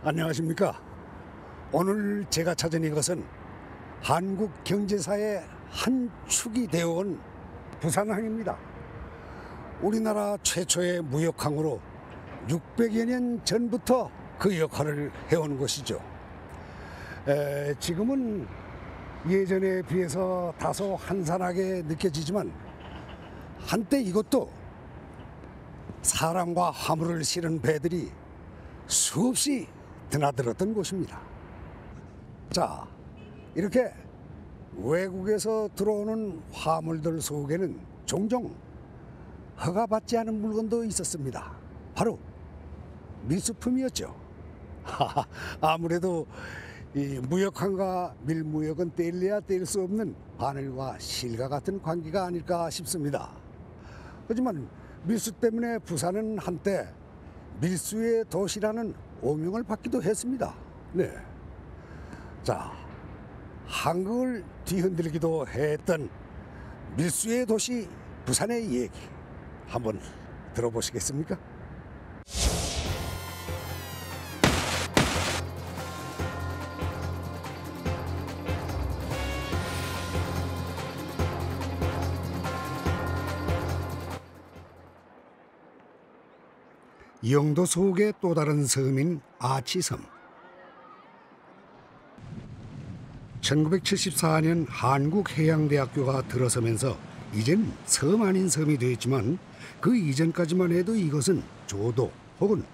안녕하십니까. 오늘 제가 찾은 이것은 한국 경제사의 한 축이 되어온 부산항입니다. 우리나라 최초의 무역항으로 600여 년 전부터 그 역할을 해온 곳이죠. 지금은 예전에 비해서 다소 한산하게 느껴지지만 한때 이것도 사람과 화물을 실은 배들이 수없이 드나들었던 곳입니다. 자, 이렇게 외국에서 들어오는 화물들 속에는 종종 허가받지 않은 물건도 있었습니다. 바로 밀수품이었죠. 아무래도 이 무역항과 밀무역은 떼려야 뗄 수 없는 바늘과 실과 같은 관계가 아닐까 싶습니다. 하지만 밀수 때문에 부산은 한때 밀수의 도시라는 오명을 받기도 했습니다. 네. 자, 한국을 뒤흔들기도 했던 밀수의 도시 부산의 얘기 한번 들어보시겠습니까? 영도 속의 또 다른 섬인 아치섬. 1974년 한국해양대학교가 들어서면서 이젠 섬 아닌 섬이 되었지만 그 이전까지만 해도 이것은 조도 혹은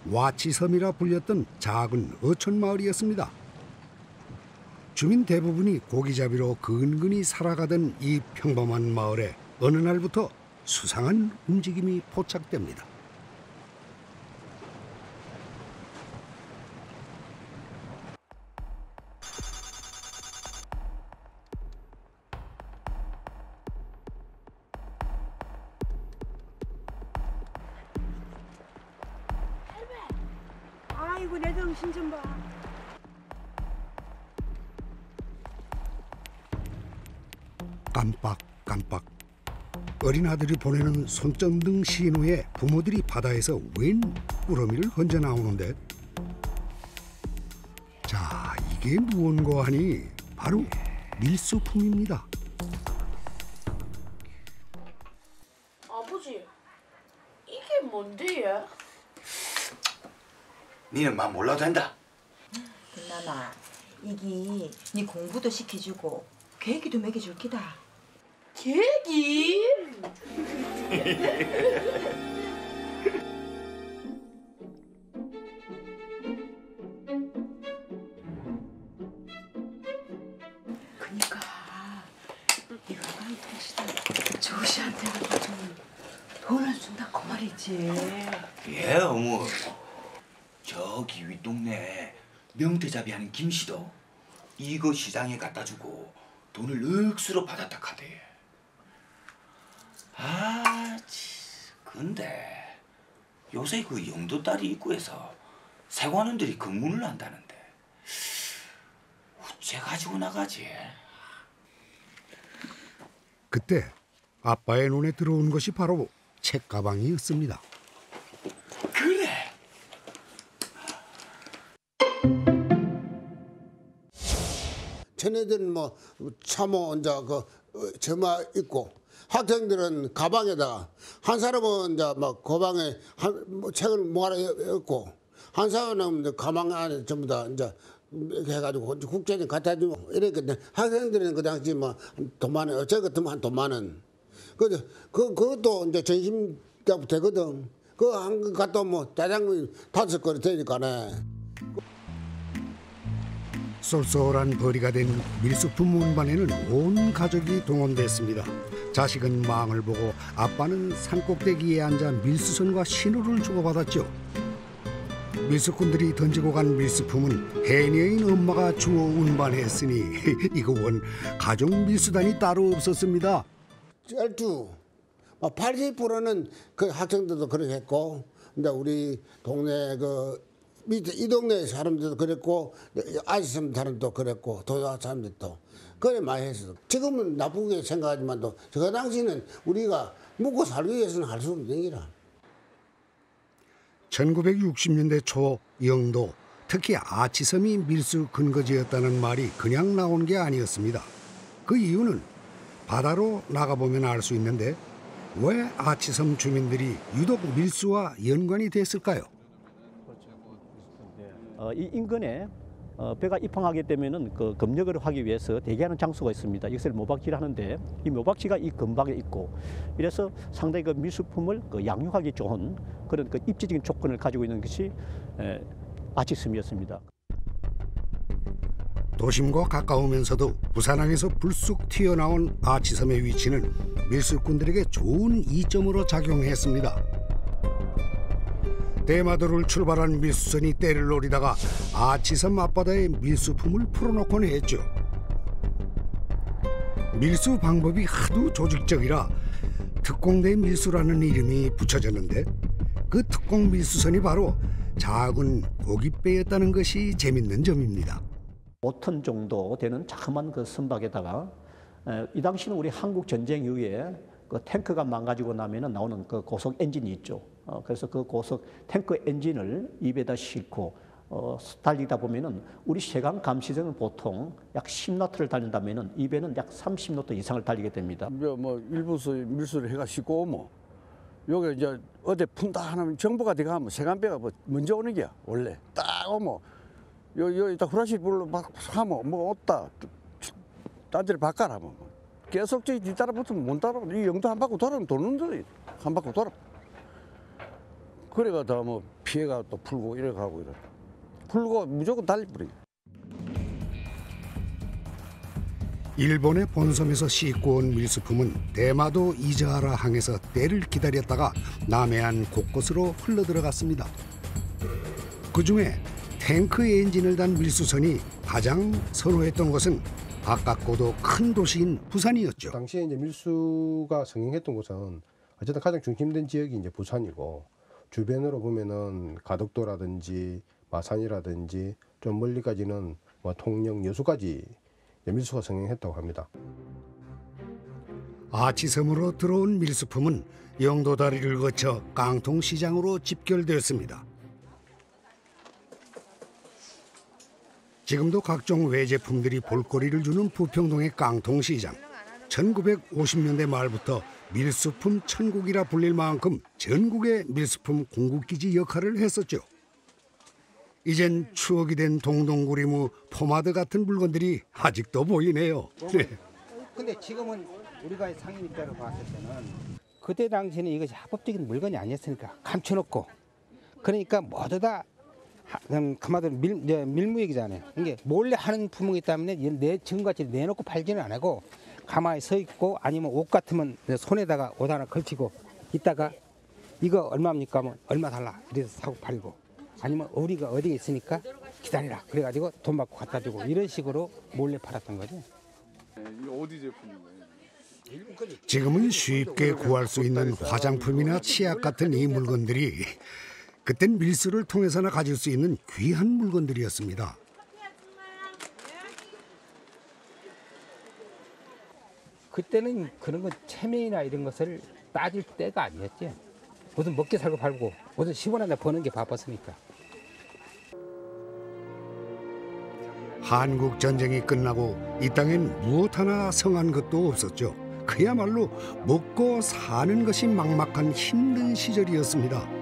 와치섬이라 불렸던 작은 어촌 마을이었습니다. 주민 대부분이 고기잡이로 근근히 살아가던 이 평범한 마을에 어느 날부터 수상한 움직임이 포착됩니다. 아이고 내 정신 좀 봐. 깜빡깜빡 어린아들이 보내는 손전등 신호에 부모들이 바다에서 웬 꾸러미를 건져 나오는데, 자, 이게 무언고 하니 바로 밀수품입니다. 아버지, 이게 뭔데요? 니는 막 몰라도 된다. 나나 이게 네 공부도 시켜주고 계기도 먹여줄 기다. 계기? 그니까 이거 조씨한테 좀 돈을 준다고 말이지. 예, 어머. 저기 윗동네 명태잡이 하는 김씨도 이거 시장에 갖다 주고 돈을 억수로 받았다 카대. 근데 요새 그 영도다리 입구에서 세관원들이 근무를 한다는데 어째 가지고 나가지? 그때 아빠의 눈에 들어온 것이 바로 책가방이었습니다. 그래. 쟤네들은 뭐 참호 이제 그 점화 있고, 학생들은 가방에다가, 한 사람은 이제 막 가방에 뭐 책을 모아라 였고, 한 사람은 이제 가방 안에 전부 다 이제 이렇게 해가지고 국제는 갖다 주고 이랬거든. 학생들은 그 당시 뭐 돈 많은, 어째 같으면 한 돈 많은. 그것도 이제 전심값 되거든. 그 한 거 갖다 뭐 짜장면 5그릇 되니까네. 쏠쏠한 벌이가 된 밀수품 운반에는 온 가족이 동원됐습니다. 자식은 망을 보고 아빠는 산꼭대기에 앉아 밀수선과 신호를 주고받았죠. 밀수꾼들이 던지고 간 밀수품은 해녀인 엄마가 주워 운반했으니 이거 원 가족 밀수단이 따로 없었습니다. 80%는 그 학생들도 그렇게 했고, 이제 우리 동네 그 밑에 이 동네 사람들도 그랬고, 아시섬 사람도 그랬고, 도자 사람들도 그래 많이 했어. 지금은 나쁘게 생각하지만도 그 당시는 우리가 먹고 살기 위해서는 할 수 없는 일이라. 1960년대 초 영도 특히 아치섬이 밀수 근거지였다는 말이 그냥 나온 게 아니었습니다. 그 이유는 바다로 나가보면 알 수 있는데 왜 아치섬 주민들이 유독 밀수와 연관이 됐을까요? 이 인근에 배가 입항하게 되면은 그 검역을 하기 위해서 대기하는 장소가 있습니다. 이것을 모박지를 하는데 이 모박지가 이 근방에 있고 이래서 상당히 그 밀수품을 그 양육하기 좋은 그런 그 입지적인 조건을 가지고 있는 것이 아치섬이었습니다. 도심과 가까우면서도 부산항에서 불쑥 튀어나온 아치섬의 위치는 밀수꾼들에게 좋은 이점으로 작용했습니다. 대마도를 출발한 밀수선이 때를 노리다가 아치섬 앞바다에 밀수품을 풀어놓곤 했죠. 밀수 방법이 하도 조직적이라 특공대 밀수라는 이름이 붙여졌는데 그 특공 밀수선이 바로 작은 고깃배였다는 것이 재밌는 점입니다. 5톤 정도 되는 자그마한 그 선박에다가 이 당시는 우리 한국 전쟁 이후에 그 탱크가 망가지고 나면은 나오는 그 고속 엔진이 있죠. 그래서 그 고속 탱크 엔진을 입에다 싣고 달리다 보면은 우리 세강 감시선은 보통 약 10노트를 달린다면은 입에는 약 30노트 이상을 달리게 됩니다. 뭐 일부서 밀수를 해가 싣고 오면 여기 이제 어디 푼다 하면 정보가 돼가 하면 세관배가 뭐 먼저 오는 게야 원래 딱 오면 요 이따 후라시 불로 막 하면 뭐 없다 딴 데를 바꿔라 하면 계속 저기 뒤따라 붙으면 못 따라 이 영도 한 바퀴 돌아면 도는 거지 한 바퀴 돌아 그래가 다 뭐 피해가 또 풀고 이래 가고 이래 풀고 무조건 달리버려. 일본의 본섬에서 싣고 온 밀수품은 대마도 이즈하라 항에서 때를 기다렸다가 남해안 곳곳으로 흘러들어갔습니다. 그중에 탱크 엔진을 단 밀수선이 가장 선호했던 것은 가깝고도 큰 도시인 부산이었죠. 당시에 이제 밀수가 성행했던 곳은 어쨌든 가장 중심된 지역이 이제 부산이고 주변으로 보면은 가덕도라든지 마산이라든지 좀 멀리까지는 뭐 통영, 여수까지 밀수가 성행했다고 합니다. 아치섬으로 들어온 밀수품은 영도다리를 거쳐 깡통시장으로 집결되었습니다. 지금도 각종 외제품들이 볼거리를 주는 부평동의 깡통시장. 1950년대 말부터 밀수품 천국이라 불릴 만큼 전국의 밀수품 공급기지 역할을 했었죠. 이젠 추억이 된 동동구리무, 포마드 같은 물건들이 아직도 보이네요. 네. 근데 지금은 우리가 상인입자로 봤을 때는 그때 당시에는 이것이 합법적인 물건이 아니었으니까 감춰놓고 그러니까 모두 다 그마도 밀무역이잖아요. 이게 몰래 하는 품목이기 때문에 내 지금같이 내놓고 팔지는 안 하고 가만히 서 있고 아니면 옷 같으면 손에다가 옷 하나 걸치고 있다가 이거 얼마입니까 하면 얼마 달라 이래서 사고 팔고 아니면 우리가 어디에 있으니까 기다리라 그래가지고 돈 받고 갖다 주고 이런 식으로 몰래 팔았던 거죠. 이거 어디 제품인가요? 지금은 쉽게 구할 수 있는 화장품이나 치약 같은 이 물건들이 그땐 밀수를 통해서나 가질 수 있는 귀한 물건들이었습니다. 그때는 그런 건 체면이나 이런 것을 따질 때가 아니었지. 무슨 먹게 살고 팔고 무슨 10원 하나 버는 게 바빴으니까. 한국 전쟁이 끝나고 이 땅엔 무엇 하나 성한 것도 없었죠. 그야말로 먹고 사는 것이 막막한 힘든 시절이었습니다.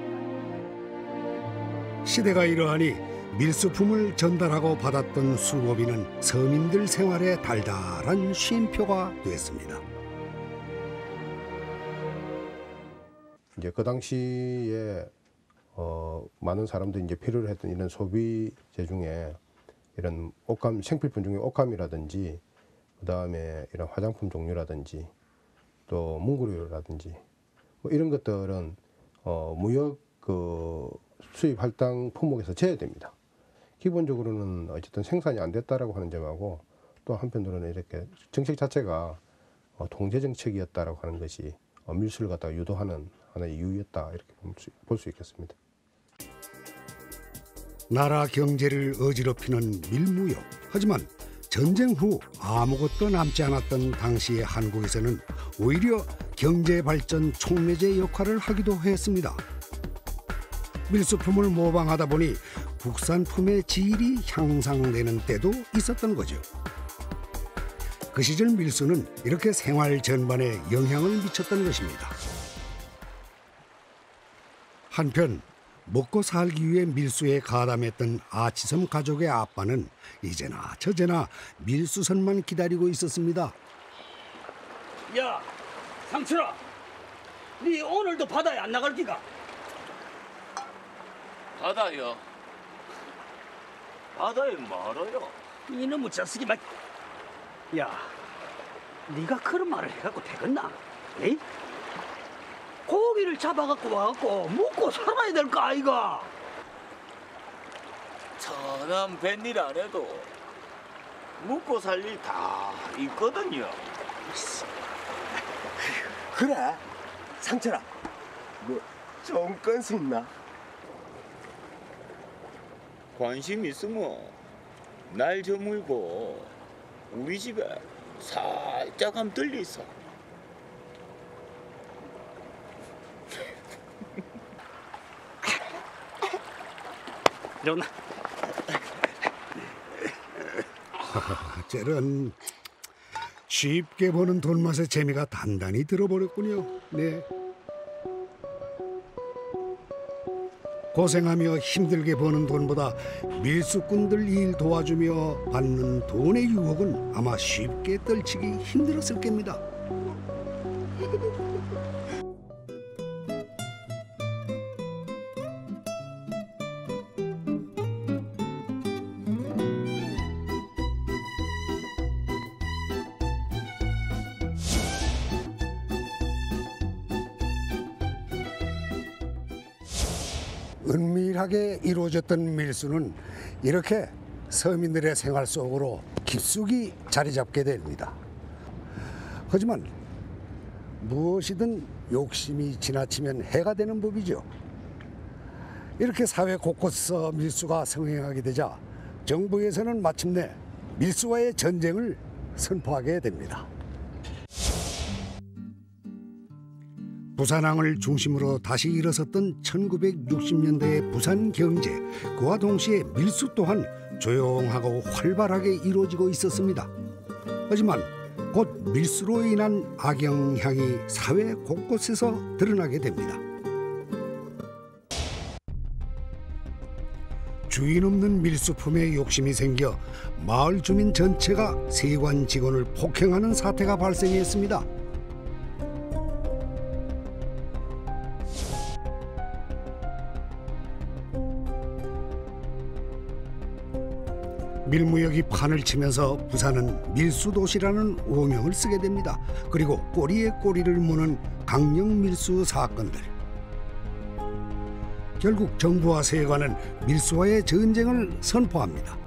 시대가 이러하니 밀수품을 전달하고 받았던 수고비는 서민들 생활의 달달한 쉼표가 됐습니다. 이제 그 당시에 많은 사람들이 이제 필요로 했던 이런 소비재 중에 이런 옷감, 생필품 중에 옷감이라든지 그다음에 이런 화장품 종류라든지 또 문구류라든지 뭐 이런 것들은 무역 수입 할당 품목에서 제외됩니다. 기본적으로는 어쨌든 생산이 안 됐다라고 하는 점하고 또 한편으로는 이렇게 정책 자체가 통제 정책이었다라고 하는 것이 밀수를 갖다가 유도하는 하나의 이유였다 이렇게 볼 수 있겠습니다. 나라 경제를 어지럽히는 밀무역. 하지만 전쟁 후 아무것도 남지 않았던 당시의 한국에서는 오히려 경제 발전 촉매제 역할을 하기도 했습니다. 밀수품을 모방하다 보니 국산품의 질이 향상되는 때도 있었던 거죠. 그 시절 밀수는 이렇게 생활 전반에 영향을 미쳤던 것입니다. 한편 먹고 살기 위해 밀수에 가담했던 아치섬 가족의 아빠는 이제나 저제나 밀수선만 기다리고 있었습니다. 야, 상철아, 네 오늘도 바다에 안 나갈 기가? 바다요. 바다에 말아요. 이놈의 자식이 말. 야, 네가 그런 말을 해갖고 되겠나? 에이? 고기를 잡아갖고 와갖고 먹고 살아야 될 거 아이가? 천한 뱃일 안 해도 먹고 살 일 다 있거든요. 그래? 상철아, 뭐 좋은 건수 있나? 관심 있으면 날 저물고 우리 집에 살짝 한번 들려 있어. 일어나. 저런 쉽게 버는 돈 맛의 재미가 단단히 들어버렸군요. 네. 고생하며 힘들게 버는 돈보다 밀수꾼들 일 도와주며 받는 돈의 유혹은 아마 쉽게 떨치기 힘들었을 겁니다. 은밀하게 이루어졌던 밀수는 이렇게 서민들의 생활 속으로 깊숙이 자리 잡게 됩니다. 하지만 무엇이든 욕심이 지나치면 해가 되는 법이죠. 이렇게 사회 곳곳에서 밀수가 성행하게 되자 정부에서는 마침내 밀수와의 전쟁을 선포하게 됩니다. 부산항을 중심으로 다시 일어섰던 1960년대의 부산 경제, 그와 동시에 밀수 또한 조용하고 활발하게 이루어지고 있었습니다. 하지만 곧 밀수로 인한 악영향이 사회 곳곳에서 드러나게 됩니다. 주인 없는 밀수품에 욕심이 생겨 마을 주민 전체가 세관 직원을 폭행하는 사태가 발생했습니다. 밀무역이 판을 치면서 부산은 밀수도시라는 오명을 쓰게 됩니다. 그리고 꼬리에 꼬리를 무는 강력 밀수 사건들. 결국 정부와 세관은 밀수와의 전쟁을 선포합니다.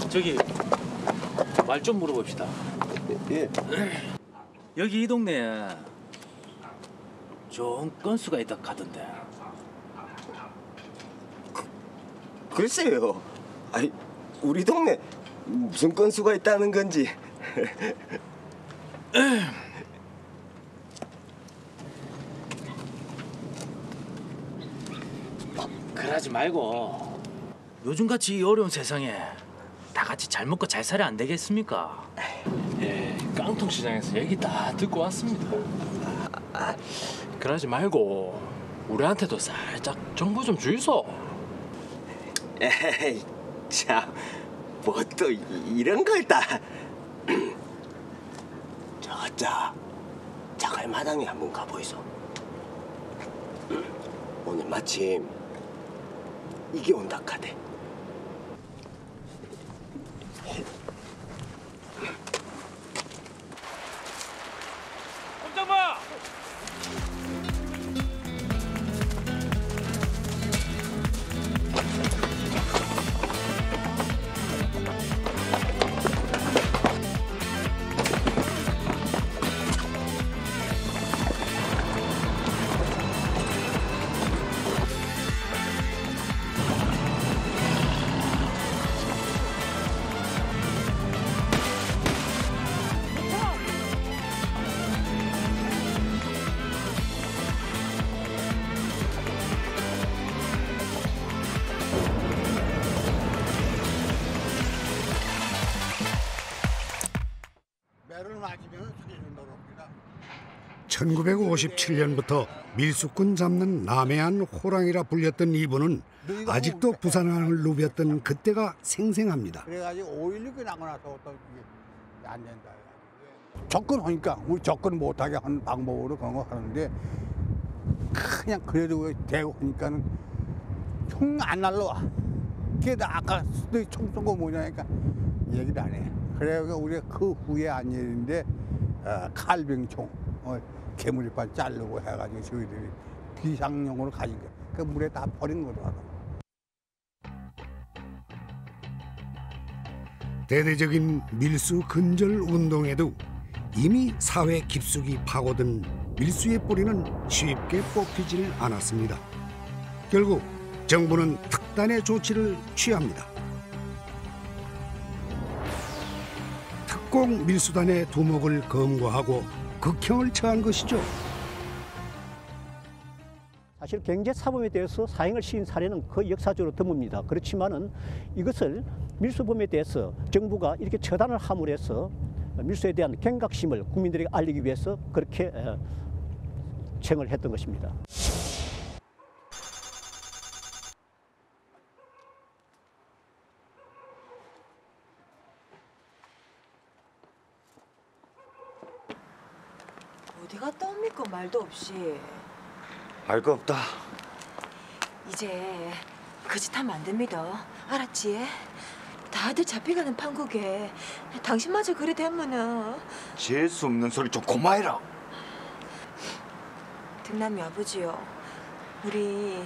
저기 말 좀 물어봅시다. 예. 여기 이 동네에 좋은 건수가 있다 카던데. 글쎄요. 아니, 우리 동네 무슨 건수가 있다는 건지. 그러지 말고 요즘같이 이 어려운 세상에 다 같이 잘 먹고 잘 살아야 안 되겠습니까? 예, 깡통시장에서 얘기 다 듣고 왔습니다. 그러지 말고 우리한테도 살짝 정보 좀 주이소. 에이, 참, 뭐 또 이런 걸 다. 저자 자갈마당에 한번 가보이소. 오늘 마침 이게 온다 카대. 꼼짝마! 1957년부터 밀수꾼 잡는 남해안 호랑이라 불렸던 이분은 아직도 부산항을 누볐던 그때가 생생합니다. 그래가지고 5.16이 나고 나서 또 이게 안 된다. 접근하니까 우리 접근 못하게 하는 방법으로 그런 거 하는데 그냥 그래도 대고 하니까는 총 안 날라와. 그게 아까 총 쏜 거 뭐냐니까 얘기를 안 해. 그래서 우리가 그 후에 안 일인데 칼병총, 개물판 자르고 해가지고 저희들이 비상용으로 가진 거. 그 물에 다 버린 거더라고. 대대적인 밀수 근절 운동에도 이미 사회 깊숙이 파고든 밀수의 뿌리는 쉽게 뽑히질 않았습니다. 결국 정부는 특단의 조치를 취합니다. 특공 밀수단의 두목을 검거하고 극형을 처한 것이죠. 사실 경제사범에 대해서 사형을 시킨 사례는 거의 역사적으로 드뭅니다. 그렇지만은 이것을 밀수범에 대해서 정부가 이렇게 처단을 함으로 해서 밀수에 대한 경각심을 국민들에게 알리기 위해서 그렇게 청을 했던 것입니다. 어디 갔다 옵니까 말도 없이. 알 거 없다. 이제 그 짓 하면 안 됩니다. 알았지? 다들 잡혀가는 판국에 당신마저 그래 되면은. 재수 없는 소리 좀 고마해라. 등남이 아버지요. 우리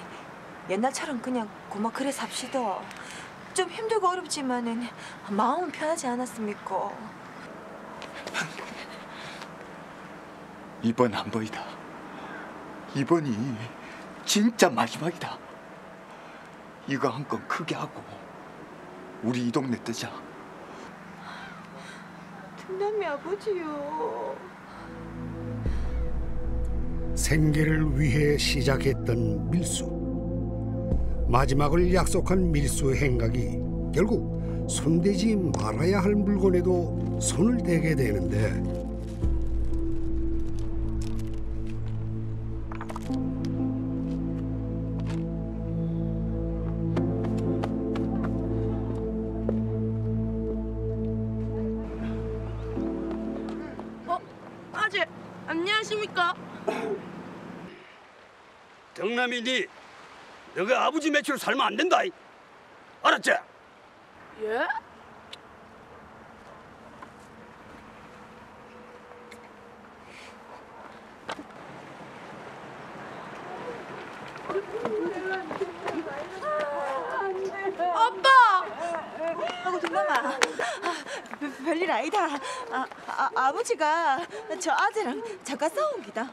옛날처럼 그냥 고마 그래 삽시다. 좀 힘들고 어렵지만은 마음은 편하지 않았습니까? 이번 한 번이다. 이번이 진짜 마지막이다. 이거 한 건 크게 하고 우리 이 동네 뜨자. 등남이 아버지요. 생계를 위해 시작했던 밀수. 마지막을 약속한 밀수 행각이 결국 손대지 말아야 할 물건에도 손을 대게 되는데 아재, 안녕하십니까? 등남이니 너가 아버지 매출로 살면 안 된다. 알았지? 예? 아이고 등남아. 별일 아니다. 아버지가 저 아재랑 잠깐 싸운 기다.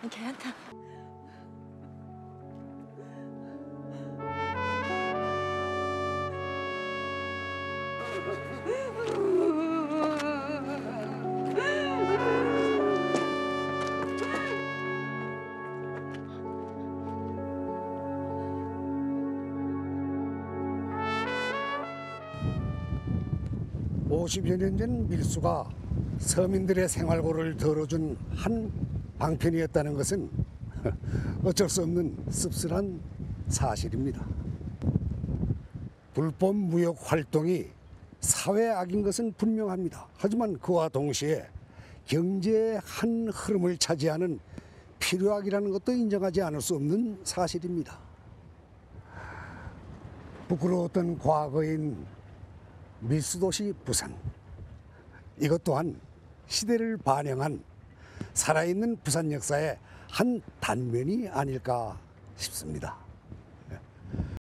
괜찮다. (50여 년) 전 밀수가 서민들의 생활고를 덜어준 한 방편이었다는 것은 어쩔 수 없는 씁쓸한 사실입니다. 불법 무역 활동이 사회악인 것은 분명합니다. 하지만 그와 동시에 경제의 한 흐름을 차지하는 필요악이라는 것도 인정하지 않을 수 없는 사실입니다. 부끄러웠던 과거인 밀수도시 부산. 이것 또한 시대를 반영한 살아있는 부산 역사의 한 단면이 아닐까 싶습니다.